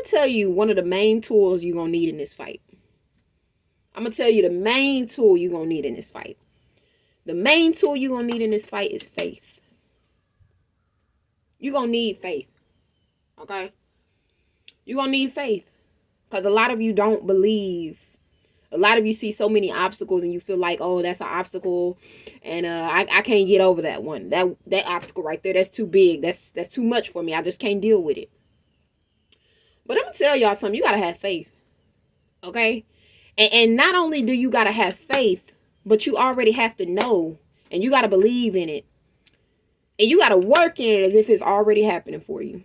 to tell you one of the main tools you're going to need in this fight. I'm going to tell you the main tool you're going to need in this fight. The main tool you're going to need in this fight is faith. You're going to need faith. Okay? You're going to need faith. Because a lot of you don't believe. A lot of you see so many obstacles and you feel like, oh, that's an obstacle. And I can't get over that one. That obstacle right there, that's too big. That's too much for me. I just can't deal with it. But I'm going to tell y'all something. You got to have faith. Okay? And not only do you got to have faith, but you already have to know. And you got to believe in it. And you got to work in it as if it's already happening for you.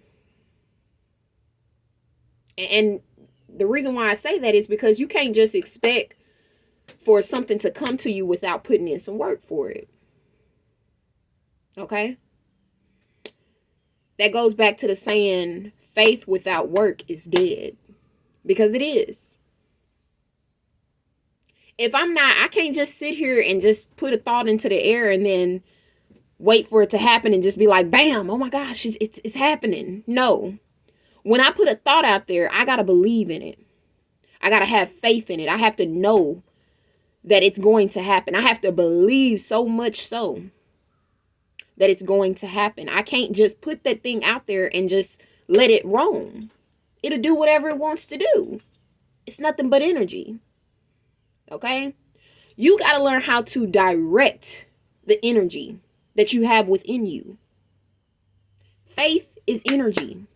And the reason why I say that is because you can't just expect for something to come to you without putting in some work for it. Okay? That goes back to the saying, faith without work is dead. Because it is. If I can't just sit here and just put a thought into the air and then wait for it to happen and just be like, bam, oh my gosh, it's happening. No. When I put a thought out there, I got to believe in it. I got to have faith in it. I have to know that it's going to happen. I have to believe so much so that it's going to happen. I can't just put that thing out there and just let it roam. It'll do whatever it wants to do. It's nothing but energy. Okay? You got to learn how to direct the energy that you have within you. Faith is energy.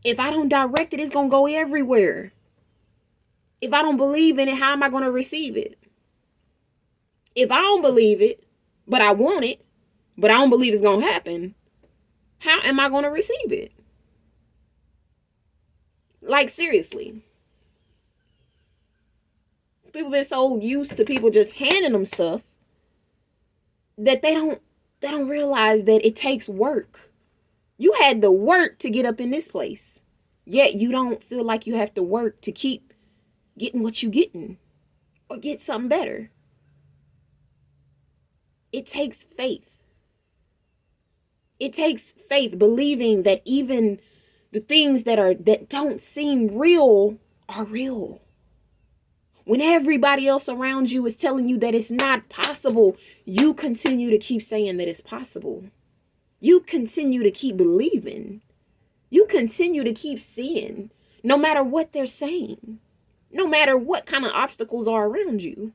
If I don't direct it, it's going to go everywhere. If I don't believe in it, how am I going to receive it? If I don't believe it, but I want it, but I don't believe it's going to happen, how am I going to receive it? Like, seriously. People been so used to people just handing them stuff that they don't realize that it takes work. You had the work to get up in this place. Yet you don't feel like you have to work to keep getting what you getting or get something better. It takes faith. It takes faith, believing that even the things that don't seem real are real. When everybody else around you is telling you that it's not possible, you continue to keep saying that it's possible. You continue to keep believing. You continue to keep seeing, no matter what they're saying, no matter what kind of obstacles are around you.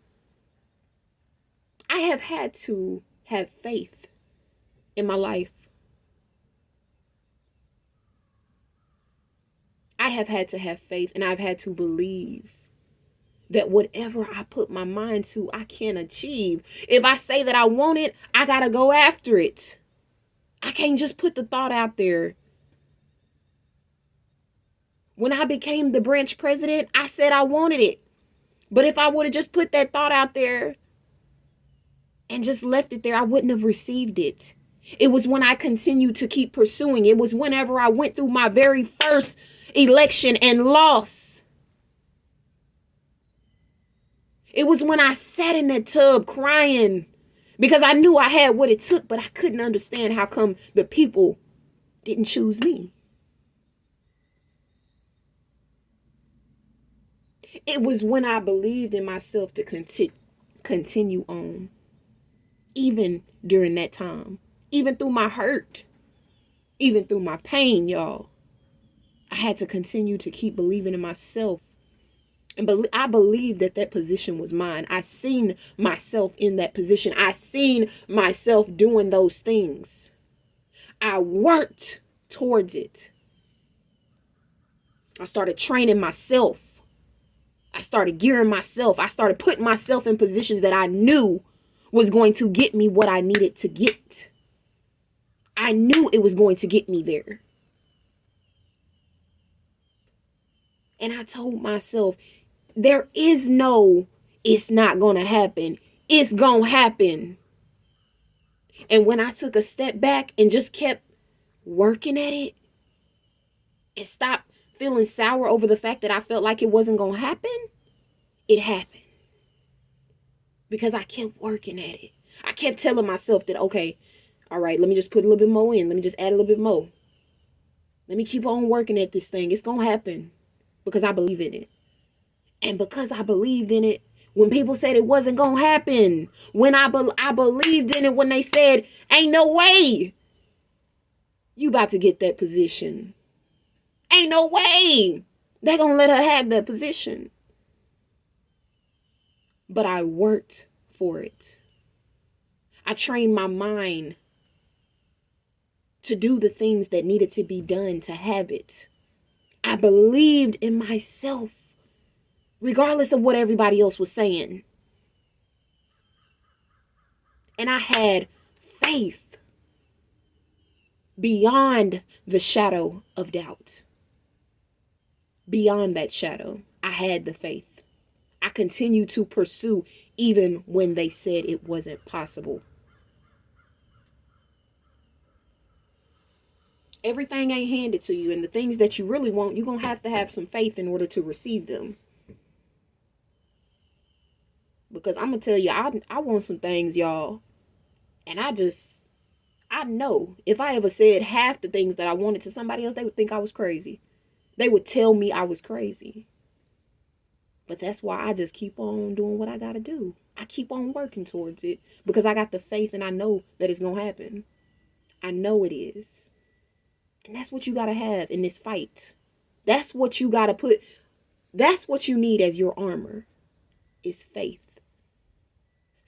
I have had to have faith in my life. I have had to have faith, and I've had to believe that whatever I put my mind to, I can achieve. If I say that I want it, I got to go after it. I can't just put the thought out there. When I became the branch president, I said I wanted it. But if I would have just put that thought out there and just left it there, I wouldn't have received it. It was when I continued to keep pursuing. It was whenever I went through my very first election and lost. It was when I sat in that tub crying because I knew I had what it took, but I couldn't understand how come the people didn't choose me. It was when I believed in myself to continue on, even during that time, even through my hurt, even through my pain, y'all. I had to continue to keep believing in myself. And I believed that position was mine. I seen myself in that position. I seen myself doing those things. I worked towards it. I started training myself. I started gearing myself. I started putting myself in positions that I knew was going to get me what I needed to get. I knew it was going to get me there. And I told myself, there is no, it's not going to happen. It's going to happen. And when I took a step back and just kept working at it and stopped feeling sour over the fact that I felt like it wasn't going to happen, it happened. Because I kept working at it. I kept telling myself that, okay, all right, let me just put a little bit more in. Let me just add a little bit more. Let me keep on working at this thing. It's going to happen because I believe in it. And because I believed in it, when people said it wasn't going to happen, when I believed in it, when they said, ain't no way you about to get that position. Ain't no way they're going to let her have that position. But I worked for it. I trained my mind to do the things that needed to be done to have it. I believed in myself, regardless of what everybody else was saying. And I had faith beyond the shadow of doubt. Beyond that shadow, I had the faith. I continued to pursue even when they said it wasn't possible. Everything ain't handed to you, and the things that you really want, you're going to have some faith in order to receive them. Because I'm going to tell you, I want some things, y'all. And I know if I ever said half the things that I wanted to somebody else, they would think I was crazy. They would tell me I was crazy. But that's why I just keep on doing what I got to do. I keep on working towards it because I got the faith and I know that it's going to happen. I know it is. And that's what you got to have in this fight. That's what you got to put. That's what you need as your armor is faith.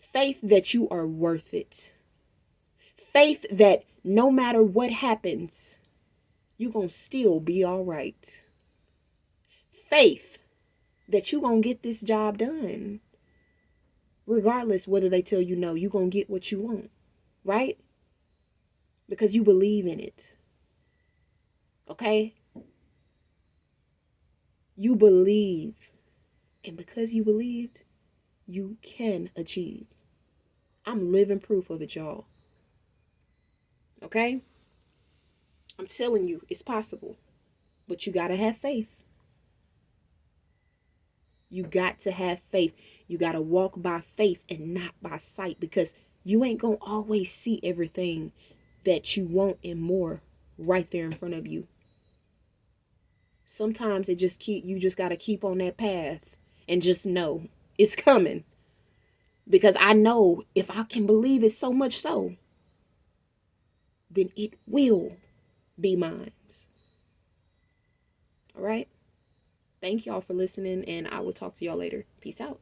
Faith that you are worth it. Faith that no matter what happens, you're going to still be all right. Faith that you're going to get this job done. Regardless whether they tell you no, you're going to get what you want. Right? Because you believe in it. Okay? You believe. And because you believed, you can achieve. I'm living proof of it, y'all. Okay? I'm telling you, it's possible. But you got to have faith. You got to have faith. You got to walk by faith and not by sight, because you ain't going to always see everything that you want and more right there in front of you. Sometimes you just got to keep on that path and just know it's coming. Because I know if I can believe it so much so, then it will be mine. All right? Thank y'all for listening, and I will talk to y'all later. Peace out.